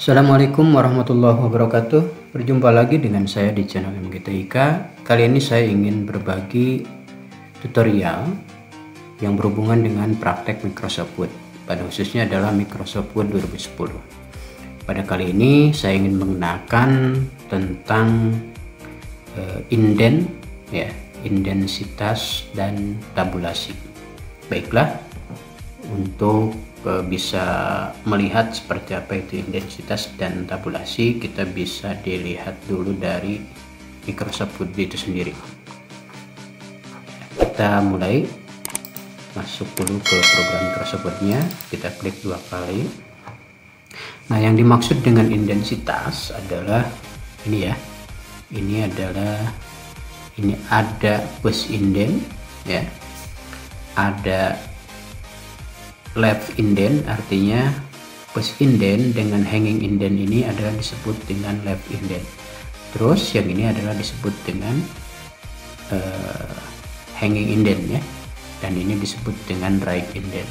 Assalamualaikum warahmatullahi wabarakatuh. Berjumpa lagi dengan saya di channel MGTIK. Kali ini saya ingin berbagi tutorial yang berhubungan dengan praktek Microsoft Word. Pada khususnya adalah Microsoft Word 2010. Pada kali ini saya ingin mengenalkan tentang indent, intensitas dan tabulasi. Baiklah, untuk bisa melihat seperti apa itu intensitas dan tabulasi, kita bisa dilihat dulu dari Microsoft Word itu sendiri. Kita mulai masuk dulu ke program Microsoft Word-nya, kita klik 2 kali. Nah, yang dimaksud dengan intensitas adalah ini ya. Ini ada push indent ya. Ada left indent, artinya push indent dengan hanging indent ini adalah disebut dengan left indent. Terus yang ini adalah disebut dengan hanging indent ya, dan ini disebut dengan right indent.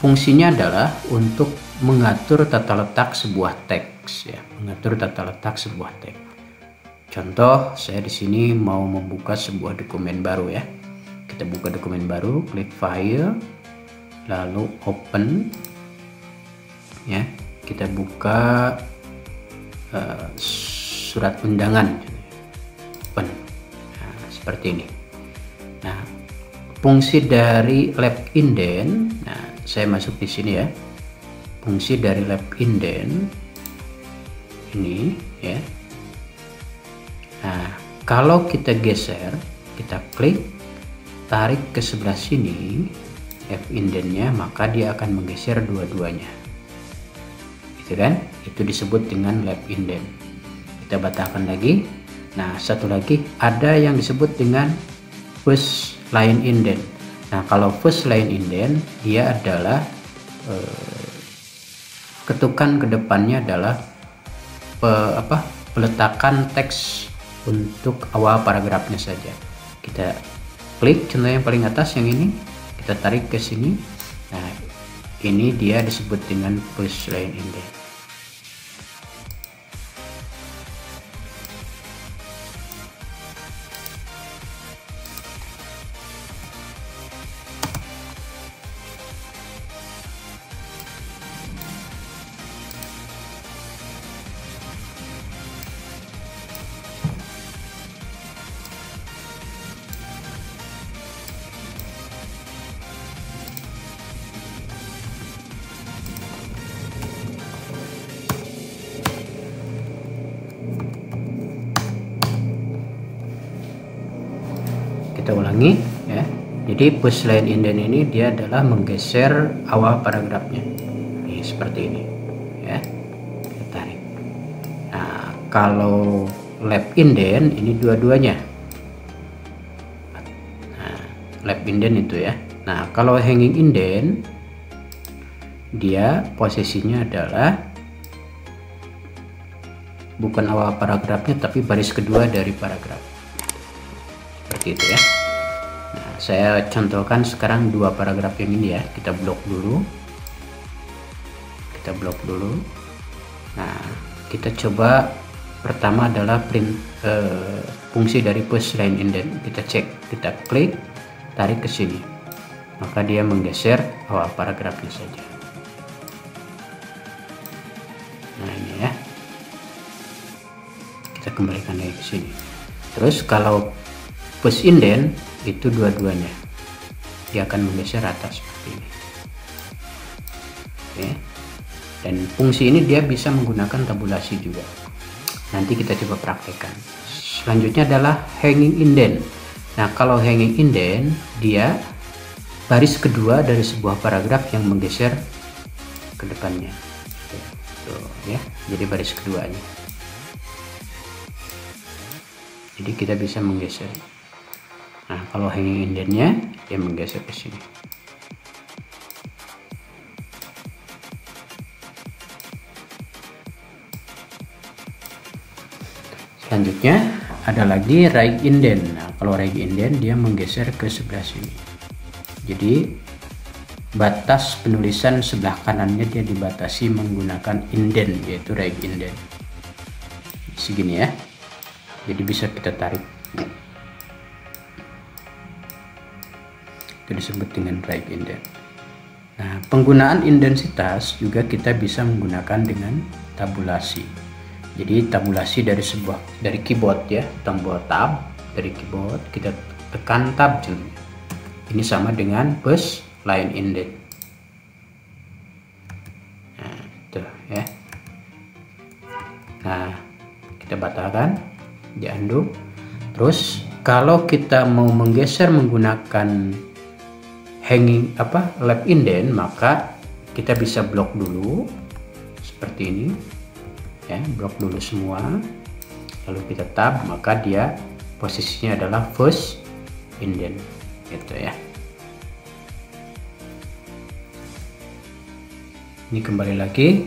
Fungsinya adalah untuk mengatur tata letak sebuah teks ya, mengatur tata letak sebuah teks. Contoh, saya di sini mau membuka sebuah dokumen baru ya. Kita buka dokumen baru, klik file, lalu open ya, kita buka surat undangan, open. Nah, seperti ini. Nah, fungsi dari left indent, nah saya masuk di sini ya. Fungsi dari left indent ini ya. Nah, kalau kita geser, kita klik, tarik ke sebelah sini left indentnya, maka dia akan menggeser dua-duanya, gitu kan? Itu disebut dengan left indent. Kita batalkan lagi. Nah, satu lagi ada yang disebut dengan push line indent. Nah, kalau push line indent, dia adalah ketukan ke depannya adalah peletakan teks untuk awal paragrafnya saja. Kita klik contoh yang paling atas yang ini, kita tarik ke sini. Nah, ini dia disebut dengan push line indent. Kita ulangi ya. Jadi push line indent ini dia adalah menggeser awal paragrafnya. Nih, seperti ini ya. Kita tarik. Nah, kalau left indent ini dua-duanya. Nah, left indent itu ya. Nah, kalau hanging indent dia posisinya adalah bukan awal paragrafnya tapi baris kedua dari paragraf. Seperti itu ya. Nah, saya contohkan sekarang 2 paragraf yang ini ya. Kita blok dulu. Nah, kita coba pertama adalah fungsi dari push line indent. Kita cek, kita klik, tarik ke sini, maka dia menggeser awal paragrafnya saja. Nah, ini ya. Kita kembalikan lagi ke sini. Terus kalau push indent itu dua-duanya, dia akan menggeser atas seperti ini. Oke. Dan fungsi ini dia bisa menggunakan tabulasi juga. Nanti kita coba praktekkan. Selanjutnya adalah hanging indent. Nah, kalau hanging indent dia baris kedua dari sebuah paragraf yang menggeser ke depannya. Tuh ya. Jadi baris keduanya. Jadi kita bisa menggeser. Nah, kalau hanging indentnya dia menggeser ke sini. Selanjutnya ada lagi right indent. Nah, kalau right indent dia menggeser ke sebelah sini. Jadi batas penulisan sebelah kanannya dia dibatasi menggunakan indent, yaitu right indent segini ya. Jadi bisa kita tarik, itu disebut dengan right indent. Nah, penggunaan intensitas juga kita bisa menggunakan dengan tabulasi. Jadi tabulasi dari keyboard ya, tombol tab dari keyboard, kita tekan tab contohnya. Ini sama dengan push line indent. Nah, itu ya. Nah, kita batalkan, di undo. Terus kalau kita mau menggeser menggunakan hanging left indent, maka kita bisa blok dulu seperti ini ya, blok dulu semua, lalu kita tab, maka dia posisinya adalah first indent gitu ya. Ini kembali lagi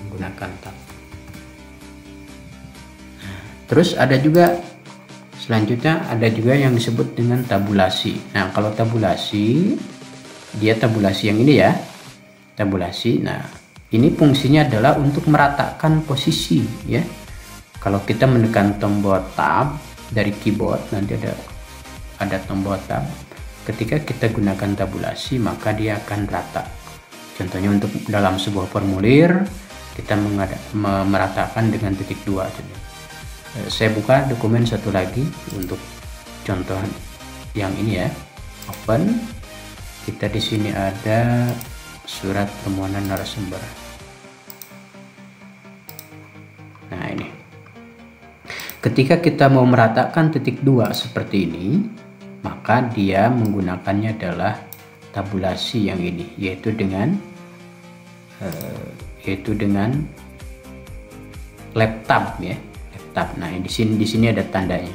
menggunakan tab. Terus ada juga selanjutnya, ada juga yang disebut dengan tabulasi. Nah, kalau tabulasi, dia tabulasi yang ini ya, tabulasi. Nah, ini fungsinya adalah untuk meratakan posisi ya. Kalau kita menekan tombol tab dari keyboard, nanti ada tombol tab. Ketika kita gunakan tabulasi, maka dia akan rata. Contohnya untuk dalam sebuah formulir, kita meratakan dengan titik 2. Saya buka dokumen satu lagi untuk contoh yang ini ya. Open. Kita di sini ada surat permohonan narasumber. Nah, ini. Ketika kita mau meratakan titik 2 seperti ini, maka dia menggunakannya adalah tabulasi yang ini, yaitu dengan left tab ya. Tab. Nah, di sini ada tandanya.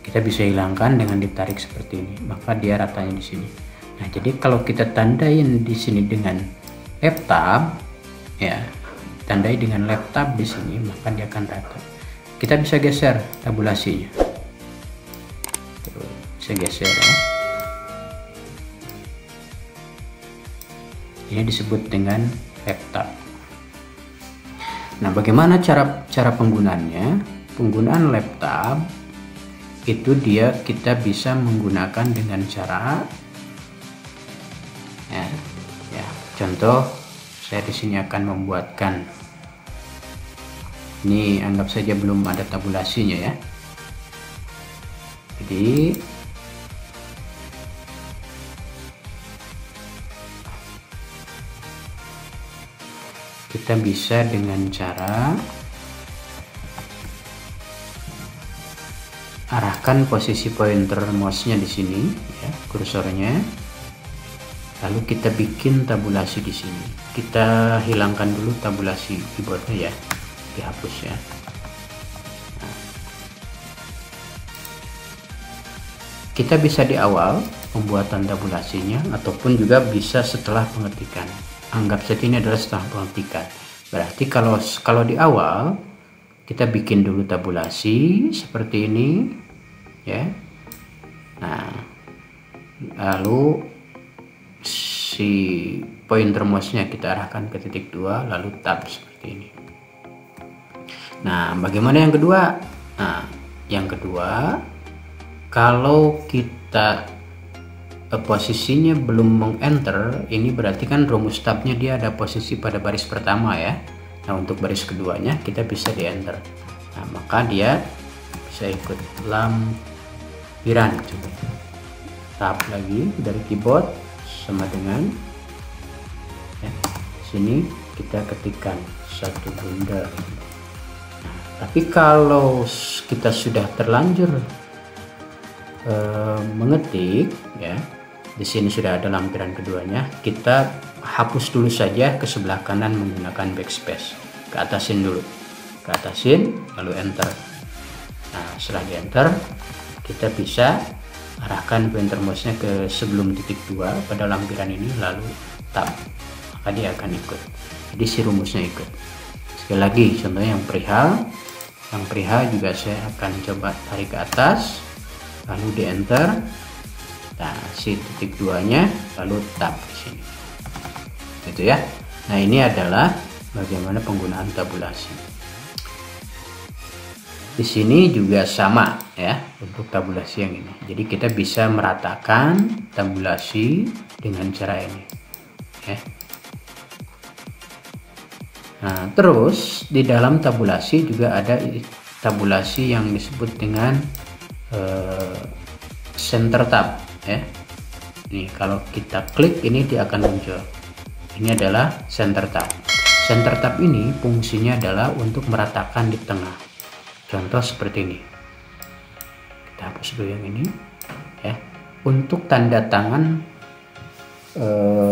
Kita bisa hilangkan dengan ditarik seperti ini, maka dia ratanya di sini. Nah, jadi kalau kita tandain di sini dengan left tab ya, tandai dengan left tab di sini, maka dia akan rata. Kita bisa geser tabulasinya. Bisa geser ya. Ini disebut dengan left tab. Nah, bagaimana cara penggunaannya? Penggunaan left tab itu kita bisa menggunakan dengan cara ya. Contoh, saya di sini akan membuatkan, ini anggap saja belum ada tabulasinya ya. Jadi kita bisa dengan cara arahkan posisi pointer mouse-nya di sini ya, kursornya. Lalu kita bikin tabulasi di sini. Kita hilangkan dulu tabulasi keyboardnya ya, dihapus ya. Nah, kita bisa di awal pembuatan tabulasinya, ataupun juga bisa setelah pengetikan. Anggap saja ini adalah setelah pengetikan. Berarti kalau di awal kita bikin dulu tabulasi seperti ini ya. Nah, lalu si pointer mouse-nya kita arahkan ke titik 2, lalu tab seperti ini. Nah, bagaimana yang kedua? Nah, yang kedua, kalau kita posisinya belum meng-enter, ini berarti kan rumus tabnya dia ada posisi pada baris pertama ya. Nah, untuk baris keduanya kita bisa di-enter. Nah, maka dia bisa ikut lampiran. Coba tab lagi dari keyboard sama dengan ya, sini kita ketikkan satu bunda. Nah, tapi kalau kita sudah terlanjur mengetik ya, di sini sudah ada lampiran keduanya, kita hapus dulu saja ke sebelah kanan menggunakan backspace. Ke atasin dulu, ke atasin, lalu enter. Nah, setelah di enter, kita bisa arahkan pointer mouse-nya ke sebelum titik 2 pada lampiran ini, lalu tab, maka dia akan ikut. Jadi si rumusnya ikut. Sekali lagi contohnya yang perihal juga saya akan coba tarik ke atas, lalu di enter, Nah, si titik 2-nya lalu tab di sini. Gitu ya. Nah, ini adalah bagaimana penggunaan tabulasi. Di sini juga sama ya untuk tabulasi yang ini. Jadi kita bisa meratakan tabulasi dengan cara ini. Ya. Nah, terus di dalam tabulasi juga ada tabulasi yang disebut dengan center tab ya. Nih kalau kita klik ini dia akan muncul. Ini adalah center tab. Center tab ini fungsinya adalah untuk meratakan di tengah. Contoh seperti ini. Kita hapus dulu yang ini ya. Untuk tanda tangan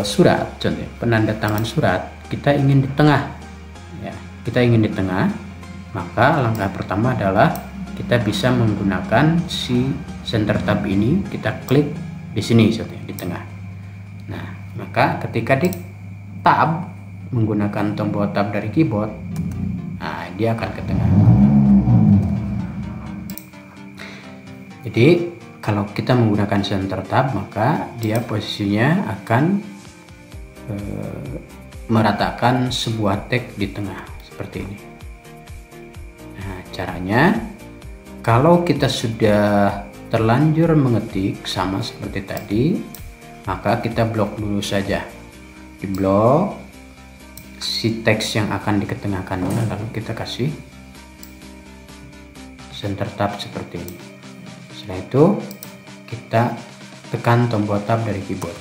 surat, contohnya penandatangan surat, kita ingin di tengah ya. Kita ingin di tengah, maka langkah pertama adalah kita bisa menggunakan si center tab ini. Kita klik di sini contohnya di tengah. Nah, maka ketika di tab menggunakan tombol tab dari keyboard, nah dia akan ke tengah. Jadi kalau kita menggunakan center tab, maka dia posisinya akan meratakan sebuah teks di tengah seperti ini. Nah, caranya kalau kita sudah terlanjur mengetik sama seperti tadi, maka kita blok dulu saja. Di blok si teks yang akan diketengahkannya, lalu kita kasih center tab seperti ini. Setelah itu kita tekan tombol tab dari keyboard.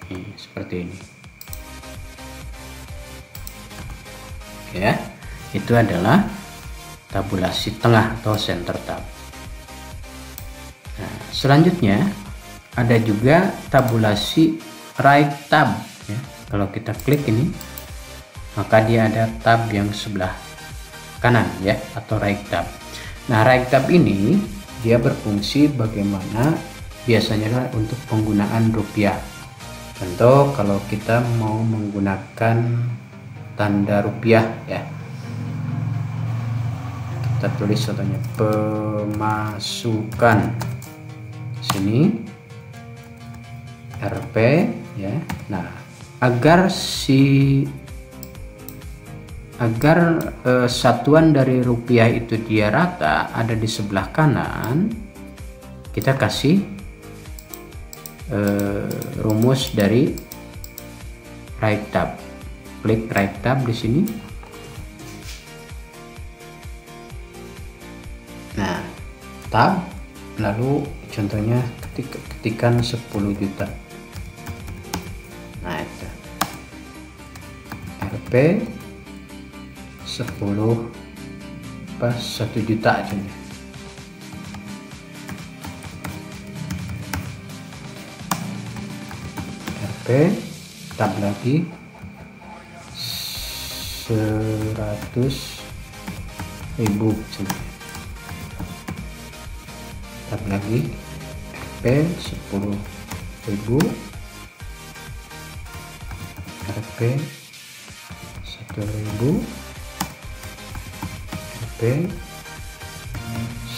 Ini seperti ini. Oke ya, itu adalah tabulasi tengah atau center tab. Nah, selanjutnya ada juga tabulasi right tab ya. Kalau kita klik ini, maka dia ada tab yang sebelah kanan ya, atau right tab. Nah, right tab ini dia berfungsi bagaimana biasanya untuk penggunaan rupiah. Contoh kalau kita mau menggunakan tanda rupiah ya, kita tulis contohnya pemasukan sini Rp ya. Nah, agar satuan dari rupiah itu dia rata ada di sebelah kanan, kita kasih rumus dari right tab. Klik right tab di sini. Nah, tab, lalu contohnya ketikan 10 juta. Nah, itu Rp 10 pas 1 juta aja. Rp tab lagi 100.000 tab lagi Rp 10.000 Rp 1.000 Rp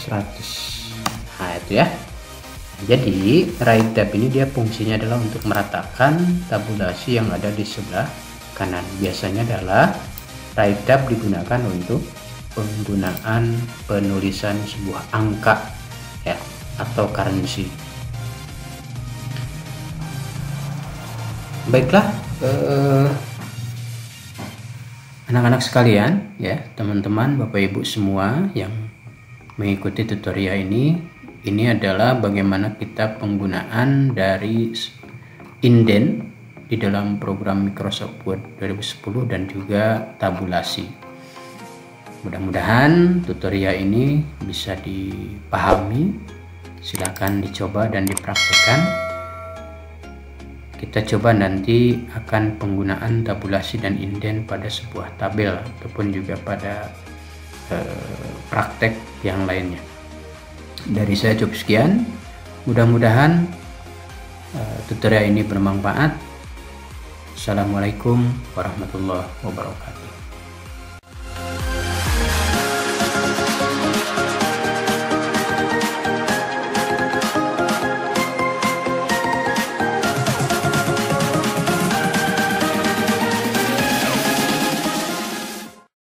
100. Nah, itu ya. Jadi right tab ini dia fungsinya adalah untuk meratakan tabulasi yang ada di sebelah kanan. Biasanya adalah right tab digunakan untuk penggunaan penulisan sebuah angka ya, atau currency. Baiklah anak-anak sekalian ya, teman-teman, Bapak Ibu semua yang mengikuti tutorial ini adalah bagaimana kita penggunaan dari indent di dalam program Microsoft Word 2010 dan juga tabulasi. Mudah-mudahan tutorial ini bisa dipahami. Silakan dicoba dan dipraktikkan. Kita coba nanti akan penggunaan tabulasi dan indent pada sebuah tabel ataupun juga pada praktek yang lainnya. Dari saya cukup sekian. Mudah-mudahan tutorial ini bermanfaat. Assalamualaikum warahmatullahi wabarakatuh.